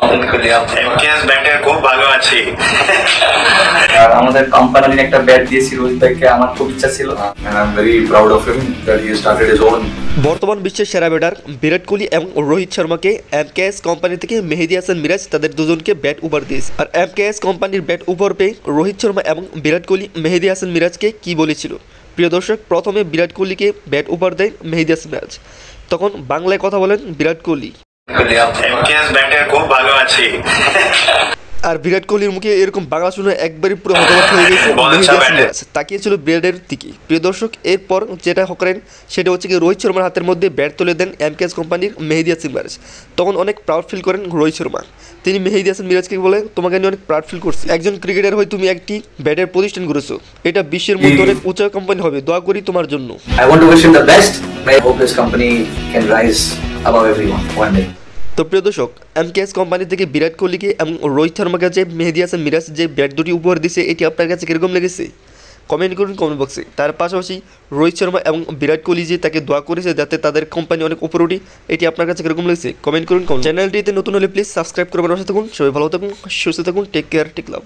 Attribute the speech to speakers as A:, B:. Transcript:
A: MKS ব্যাটের খুব ভালো আছি।
B: আর আমাদের কোম্পানির একটা ব্যাট দিয়েছি রোহিত ভাইকে, আমার খুব ইচ্ছা ছিল।
C: and I'm very proud of him that he started his own.
D: বর্তমান বিশ্বের সেরা ব্যাটার বিরাট কোহলি এবং রোহিত শর্মাকে এমকেএস কোম্পানি থেকে মেহেদী হাসান মিরাজ তাদের দুজনকে ব্যাট উপহার দিয়েছে। আর এমকেএস কোম্পানির ব্যাট উপহার পেয়ে রোহিত শর্মা এবং বিরাট কোহলি মেহেদী হাসান মিরাজকে কি বলেছিল। প্রিয় দর্শক, প্রথমে বিরাট কোহলিকে ব্যাট উপহার দেয় মেহেদী হাসান মিরাজ। তখন বাংলায় কথা বলেন বিরাট কোহলি।
A: এমকেএস ব্যাটের খুব ভালো আছি।
D: আর বিরাট কোহলির মুখে এরকম বাংলা শুনে একবারই পুরো হতবাক হয়ে গেছে মেহেদী হাসান মিরাজ। তাকিয়েছিল বিরাটের দিকে। প্রিয় দর্শক, এরপর যেটা করেন সেটা হচ্ছে কি রোহিত শর্মার হাতের মধ্যে ব্যাট তুলে দেন এমকেএস কোম্পানির মেহেদী হাসান মিরাজ। তখন অনেক প্রাউড ফিল করেন রোহিত শর্মা। তিনি মেহেদী হাসান মিরাজকে বলে, তোমাকে নিয়ে অনেক প্রাউড ফিল করছি, একজন ক্রিকেটার হয়ে তুমি একটি ব্যাটের প্রতিষ্ঠান করেছো, এটা বিশ্বের মধ্যে অনেক উঁচা কোম্পানি হবে, দোয়া করি তোমার জন্য।
B: I want to wish him the best. I hope this company can rise above everyone one day.
D: তো প্রিয় দর্শক, এমকেএস কোম্পানি থেকে বিরাট কোহলিকে এবং রোহিত শর্মাকে যে মেহেদী হাসান মিরাজ যে ব্যাট দুটি উপহার দিয়েছে, এটি আপনার কাছে কীরকম লেগেছে কমেন্ট করুন কমেন্ট বক্সে। তার পাশাপাশি রোহিত শর্মা এবং বিরাট কোহলি যে তাকে দোয়া করেছে যাতে তাদের কোম্পানি অনেক উপরে উঠে, এটি আপনার কাছে কীরকম লেগেছে কমেন্ট করুন। চ্যানেলটিতে নতুন হলে প্লিজ সাবস্ক্রাইব করবেন। পাশে থাকুন, সবাই ভালো থাকুন, সুস্থ থাকুন, টেক কেয়ার, টেক লাভ।